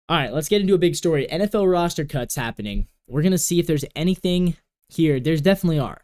All right, let's get into a big story. NFL roster cuts happening. We're going to see if there's anything here. There's definitely are.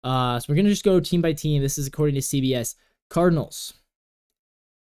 So we're going to just go team by team. This is according to CBS. Cardinals.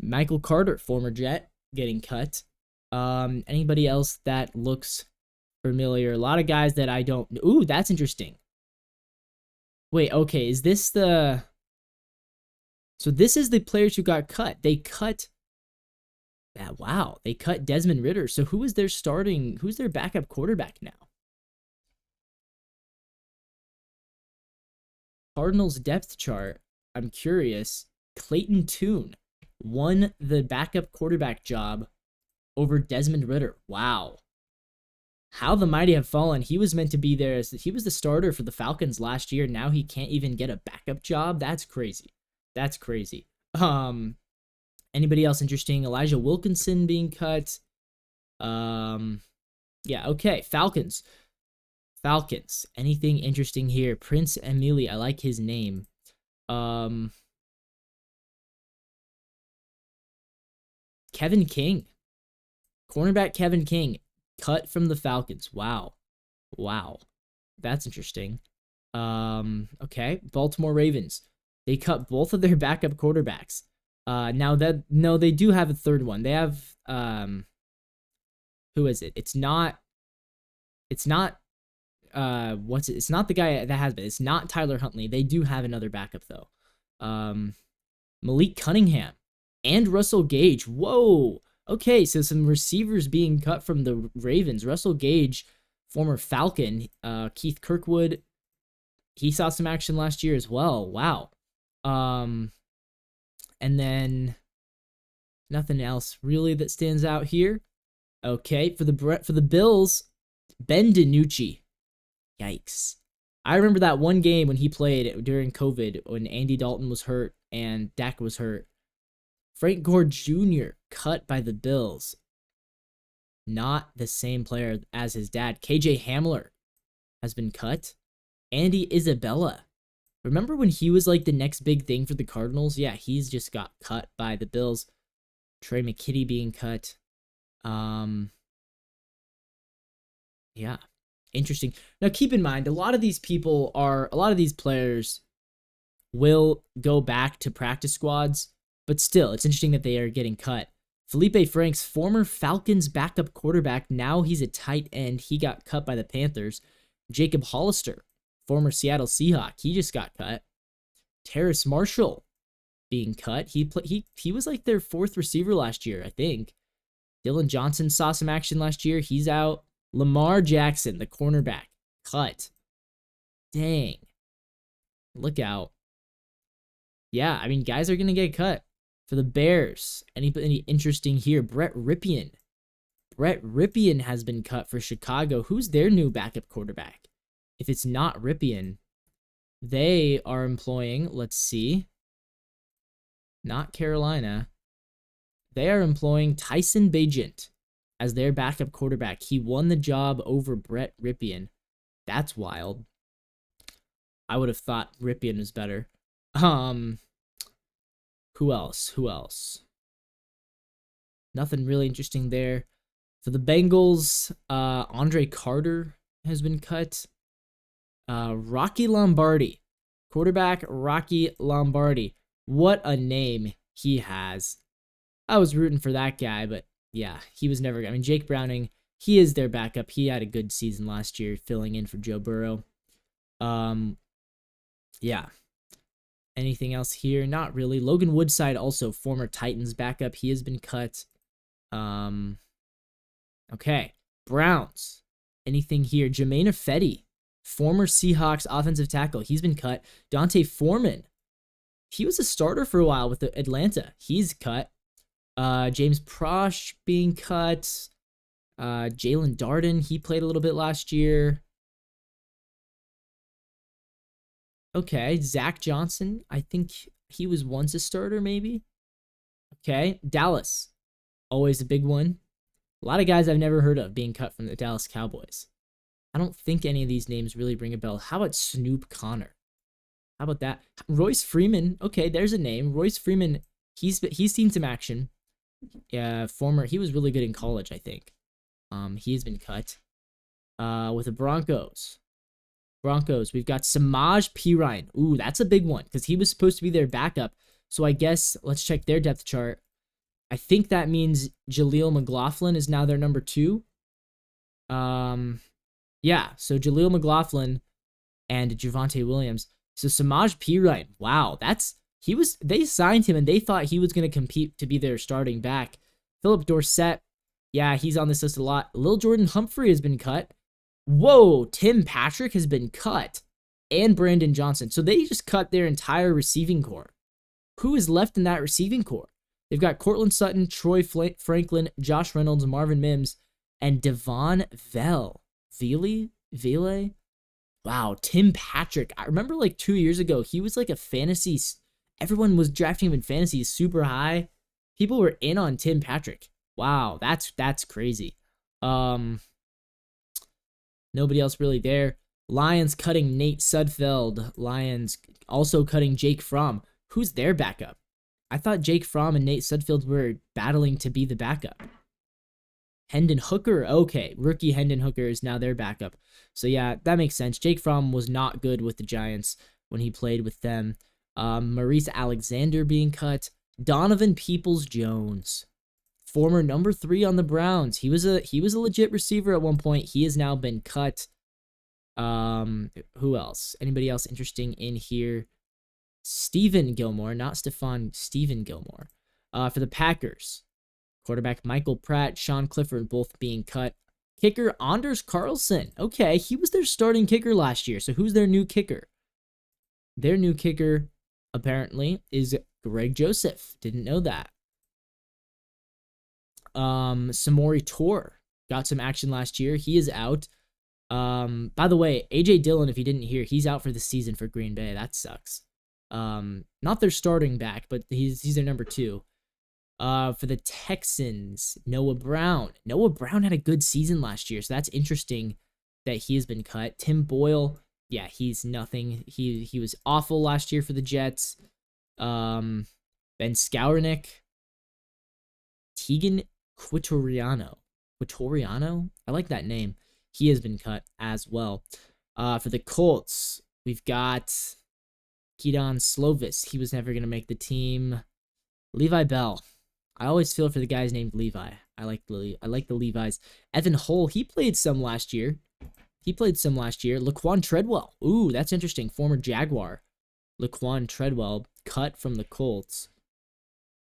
Michael Carter, former Jet, getting cut. Anybody else that looks familiar? A lot of guys that I don't... Ooh, that's interesting. Wait, okay, is this the... So this is the players who got cut. They cut... Wow, they cut Desmond Ridder. So who's their backup quarterback now? Cardinals depth chart. I'm curious. Clayton Tune won the backup quarterback job over Desmond Ridder. Wow. How the mighty have fallen. He was meant to be there. He was the starter for the Falcons last year. Now he can't even get a backup job. That's crazy. That's crazy. Anybody else interesting? Elijah Wilkinson being cut. Yeah, okay. Falcons. Anything interesting here? Prince Emili. I like his name. Kevin King. Cornerback Kevin King. Cut from the Falcons. Wow. That's interesting. Okay. Baltimore Ravens. They cut both of their backup quarterbacks. No, they do have a third one. They have who is it? It's not it's not the guy that has been. It's not Tyler Huntley. They do have another backup though. Malik Cunningham and Russell Gage. Whoa. Okay, so some receivers being cut from the Ravens. Russell Gage, former Falcon. Keith Kirkwood, he saw some action last year as well. Wow. And then nothing else really that stands out here. Okay, for the Bills, Ben DiNucci. Yikes. I remember that one game when he played during COVID when Andy Dalton was hurt and Dak was hurt. Frank Gore Jr. cut by the Bills. Not the same player as his dad. KJ Hamler has been cut. Andy Isabella. Remember when he was like the next big thing for the Cardinals? Yeah, he's just got cut by the Bills. Trey McKitty being cut. Yeah, interesting. Now keep in mind, a lot of these players will go back to practice squads, but still, it's interesting that they are getting cut. Felipe Franks, former Falcons backup quarterback, now he's a tight end. He got cut by the Panthers. Jacob Hollister, former Seattle Seahawk, he just got cut. Terrace Marshall being cut. He was like their fourth receiver last year, I think. Dylan Johnson saw some action last year. He's out. Lamar Jackson, the cornerback, cut. Dang. Look out. Yeah, I mean, guys are going to get cut. For the Bears, any interesting here? Brett Ripien. Brett Ripien has been cut for Chicago. Who's their new backup quarterback? If it's not Ripien, they are employing, let's see, not Carolina. They are employing Tyson Bagent as their backup quarterback. He won the job over Brett Ripien. That's wild. I would have thought Ripien was better. Who else? Nothing really interesting there. For the Bengals, Andre Carter has been cut. Rocky Lombardi. Quarterback Rocky Lombardi. What a name he has. I was rooting for that guy, but yeah, he was never... I mean, Jake Browning, he is their backup. He had a good season last year, filling in for Joe Burrow. Yeah. Anything else here? Not really. Logan Woodside, also former Titans backup. He has been cut. Okay. Browns. Anything here? Jermaine Ifedi, former Seahawks offensive tackle. He's been cut. Dante Foreman. He was a starter for a while with Atlanta. He's cut. James Prosh being cut. Jalen Darden. He played a little bit last year. Okay, Zach Johnson. I think he was once a starter, maybe. Okay, Dallas. Always a big one. A lot of guys I've never heard of being cut from the Dallas Cowboys. I don't think any of these names really ring a bell. How about Snoop Connor? How about that? Royce Freeman. Okay, there's a name. Royce Freeman, he's seen some action. Yeah, he was really good in college, I think. He's been cut. With the Broncos. We've got Samaj P. Ryan. Ooh, that's a big one because he was supposed to be their backup. So I guess let's check their depth chart. I think that means Jaleel McLaughlin is now their number 2. Yeah, so Jaleel McLaughlin and Javonte Williams. So Samaj P. Ryan. Wow, they signed him and they thought he was going to compete to be their starting back. Philip Dorsett. Yeah, he's on this list a lot. Lil Jordan Humphrey has been cut. Whoa, Tim Patrick has been cut. And Brandon Johnson. So they just cut their entire receiving core. Who is left in that receiving core? They've got Cortland Sutton, Troy Franklin, Josh Reynolds, Marvin Mims, and Devon Vele. Wow, Tim Patrick. I remember like 2 years ago, he was like a fantasy. Everyone was drafting him in fantasy super high. People were in on Tim Patrick. Wow, that's crazy. Nobody else really there. Lions cutting Nate Sudfeld. Lions also cutting Jake Fromm. Who's their backup? I thought Jake Fromm and Nate Sudfeld were battling to be the backup. Hendon Hooker. Okay, rookie Hendon Hooker is now their backup. So yeah, that makes sense. Jake Fromm was not good with the Giants when he played with them. Maurice Alexander being cut. Donovan Peoples-Jones, former number 3 on the Browns. He was a legit receiver at one point. He has now been cut. Who else? Anybody else interesting in here? Stephen Gilmore, not Stephon, Stephen Gilmore. For the Packers, quarterback Michael Pratt, Sean Clifford, both being cut. Kicker Anders Carlson. Okay, he was their starting kicker last year. So who's their new kicker? Their new kicker, apparently, is Greg Joseph. Didn't know that. Samori Toure got some action last year. He is out. By the way, AJ Dillon, if you didn't hear, he's out for the season for Green Bay. That sucks. Not their starting back, but he's their number 2. For the Texans, Noah Brown. Noah Brown had a good season last year, so that's interesting that he has been cut. Tim Boyle, yeah, he's nothing. He was awful last year for the Jets. Ben Skowronek. Tegan Quitoriano. I like that name. He has been cut as well. For the Colts, we've got Kedon Slovis. He was never going to make the team. Levi Bell. I always feel for the guys named Levi. I like the Levis. Evan Hull, he played some last year. Laquan Treadwell. Ooh, that's interesting. Former Jaguar. Laquan Treadwell cut from the Colts.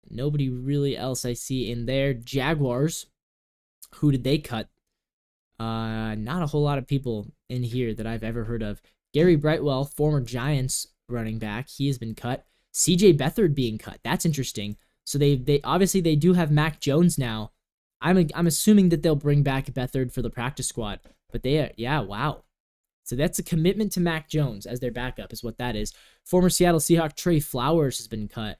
Nobody really else I see in there. Jaguars. Who did they cut? Not a whole lot of people in here that I've ever heard of. Gary Brightwell, former Giants running back. He has been cut. CJ Beathard being cut. That's interesting. So they obviously they do have Mac Jones now. I'm assuming that they'll bring back Beathard for the practice squad. But wow. So that's a commitment to Mac Jones as their backup is what that is. Former Seattle Seahawk Trey Flowers has been cut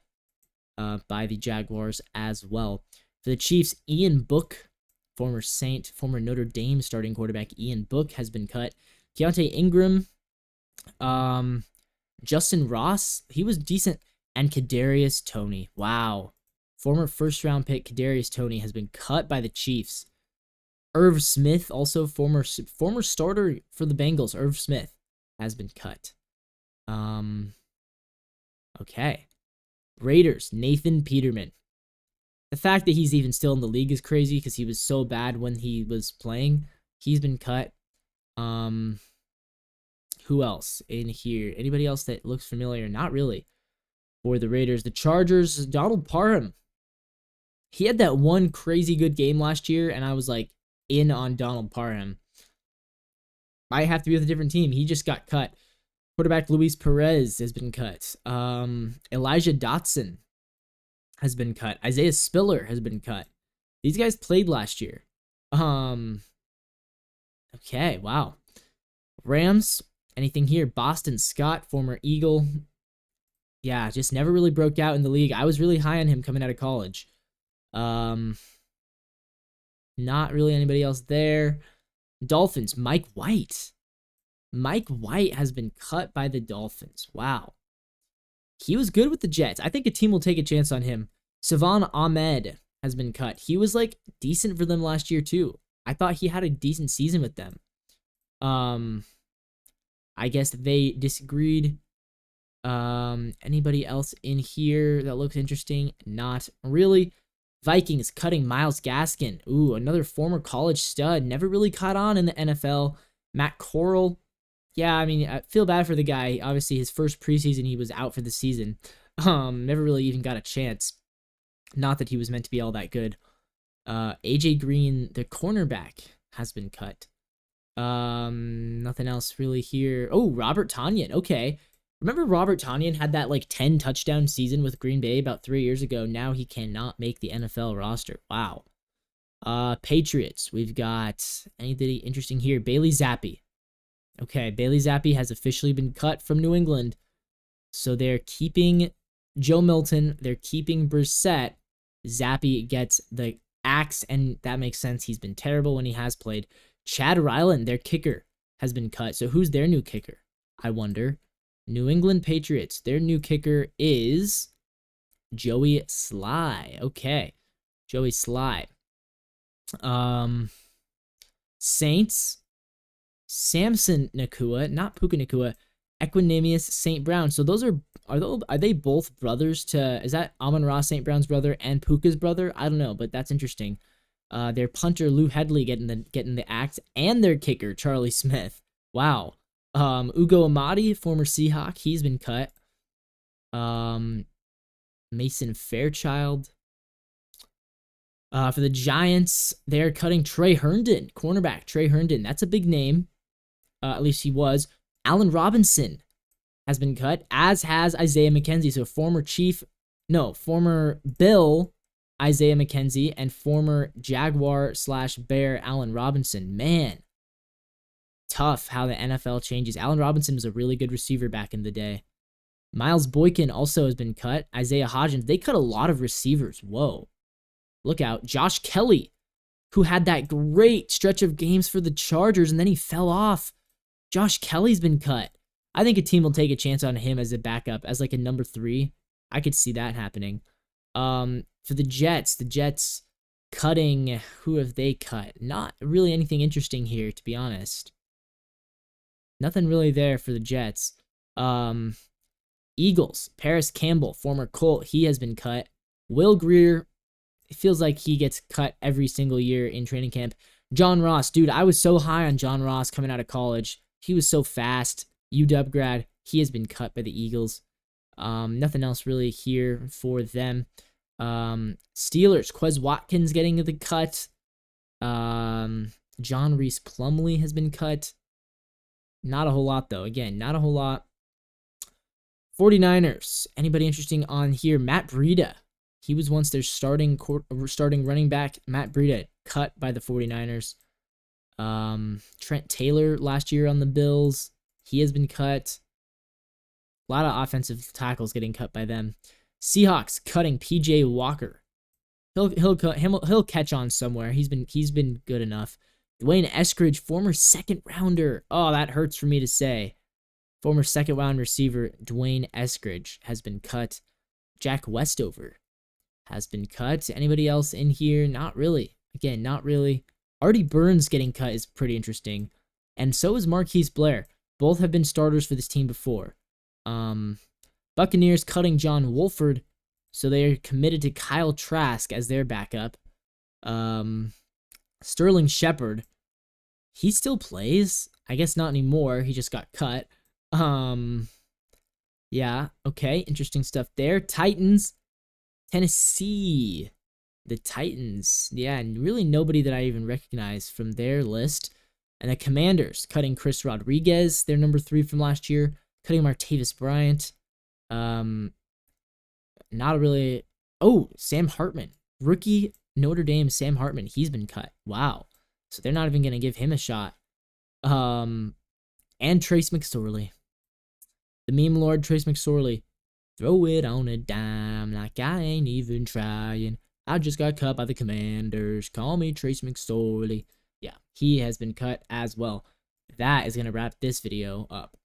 by the Jaguars as well. For the Chiefs, Ian Book, former Saint, former Notre Dame starting quarterback Ian Book has been cut. Keontae Ingram, Justin Ross, he was decent. And Kadarius Toney. Wow. Former first-round pick Kadarius Toney has been cut by the Chiefs. Irv Smith, also former starter for the Bengals. Irv Smith has been cut. Okay. Raiders, Nathan Peterman. The fact that he's even still in the league is crazy because he was so bad when he was playing. He's been cut. Who else in here? Anybody else that looks familiar? Not really. For the Raiders, the Chargers, Donald Parham. He had that one crazy good game last year, and I was like in on Donald Parham. Might have to be with a different team. He just got cut. Quarterback Luis Perez has been cut. Elijah Dotson has been cut. Isaiah Spiller has been cut. These guys played last year. Okay, wow. Rams, anything here? Boston Scott, former Eagle. Yeah, just never really broke out in the league. I was really high on him coming out of college. Not really anybody else there. Dolphins, Mike White. Mike White has been cut by the Dolphins. Wow. He was good with the Jets. I think a team will take a chance on him. Savon Ahmed has been cut. He was like decent for them last year too. I thought he had a decent season with them. I guess they disagreed. Anybody else in here that looks interesting? Not really. Vikings cutting Myles Gaskin. Ooh, another former college stud. Never really caught on in the NFL. Matt Corral. Yeah, I mean, I feel bad for the guy. Obviously, his first preseason, he was out for the season. Never really even got a chance. Not that he was meant to be all that good. AJ Green, the cornerback, has been cut. Nothing else really here. Oh, Robert Tonyan. Okay. Remember Robert Tonyan had that like 10 touchdown season with Green Bay about 3 years ago. Now he cannot make the NFL roster. Wow. Patriots. We've got anybody interesting here. Bailey Zappi. Okay, Bailey Zappi has officially been cut from New England. So they're keeping Joe Milton. They're keeping Brissett. Zappi gets the axe, and that makes sense. He's been terrible when he has played. Chad Ryland, their kicker, has been cut. So who's their new kicker? I wonder. New England Patriots. Their new kicker is Joey Sly. Okay. Joey Sly. Saints. Samson Nakua, not Puka Nakua. Equanimous St. Brown. So those are they both brothers to, is that Amon-Ra St. Brown's brother and Puka's brother? I don't know, but that's interesting. Their punter Lou Headley getting the axe, and their kicker Charlie Smith. Wow. Ugo Amadi, former Seahawk, he's been cut. Mason Fairchild. For the Giants, they're cutting Trey Herndon, cornerback Trey Herndon. That's a big name. At least he was. Allen Robinson has been cut, as has Isaiah McKenzie. So former Bill Isaiah McKenzie and former Jaguar/Bear Allen Robinson. Man, tough how the NFL changes. Allen Robinson was a really good receiver back in the day. Miles Boykin also has been cut. Isaiah Hodgins. They cut a lot of receivers. Whoa. Look out. Josh Kelly, who had that great stretch of games for the Chargers, and then he fell off. Josh Kelly's been cut. I think a team will take a chance on him as a backup, as like a number 3. I could see that happening. For the Jets cutting, who have they cut? Not really anything interesting here, to be honest. Nothing really there for the Jets. Eagles, Paris Campbell, former Colt, he has been cut. Will Grier, it feels like he gets cut every single year in training camp. John Ross, dude, I was so high on John Ross coming out of college. He was so fast. UW grad. He has been cut by the Eagles. Nothing else really here for them. Steelers, Quez Watkins getting the cut. John Reese Plumlee has been cut. Not a whole lot, though. Again, not a whole lot. 49ers. Anybody interesting on here? Matt Breida. He was once their starting running back. Matt Breida cut by the 49ers. Trent Taylor last year on the Bills. He has been cut. A lot of offensive tackles getting cut by them. Seahawks cutting PJ Walker. He'll catch on somewhere. He's been good enough. Dwayne Eskridge, former second rounder. Oh, that hurts for me to say. Former second round receiver Dwayne Eskridge has been cut. Jack Westover has been cut. Anybody else in here? Not really. Again, not really. Artie Burns getting cut is pretty interesting. And so is Marquise Blair. Both have been starters for this team before. Buccaneers cutting John Wolford. So they are committed to Kyle Trask as their backup. Sterling Shepard. He still plays. I guess not anymore. He just got cut. Yeah, okay. Interesting stuff there. Titans. Tennessee. The Titans. Yeah, and really nobody that I even recognize from their list. And the Commanders cutting Chris Rodriguez, their number 3 from last year. Cutting Martavis Bryant. Not really. Oh, Sam Hartman. Rookie Notre Dame Sam Hartman. He's been cut. Wow. So they're not even going to give him a shot. And Trace McSorley. The meme lord Trace McSorley. Throw it on a dime like I ain't even trying. I just got cut by the Commanders. Call me Trace McSorley. Yeah, he has been cut as well. That is going to wrap this video up.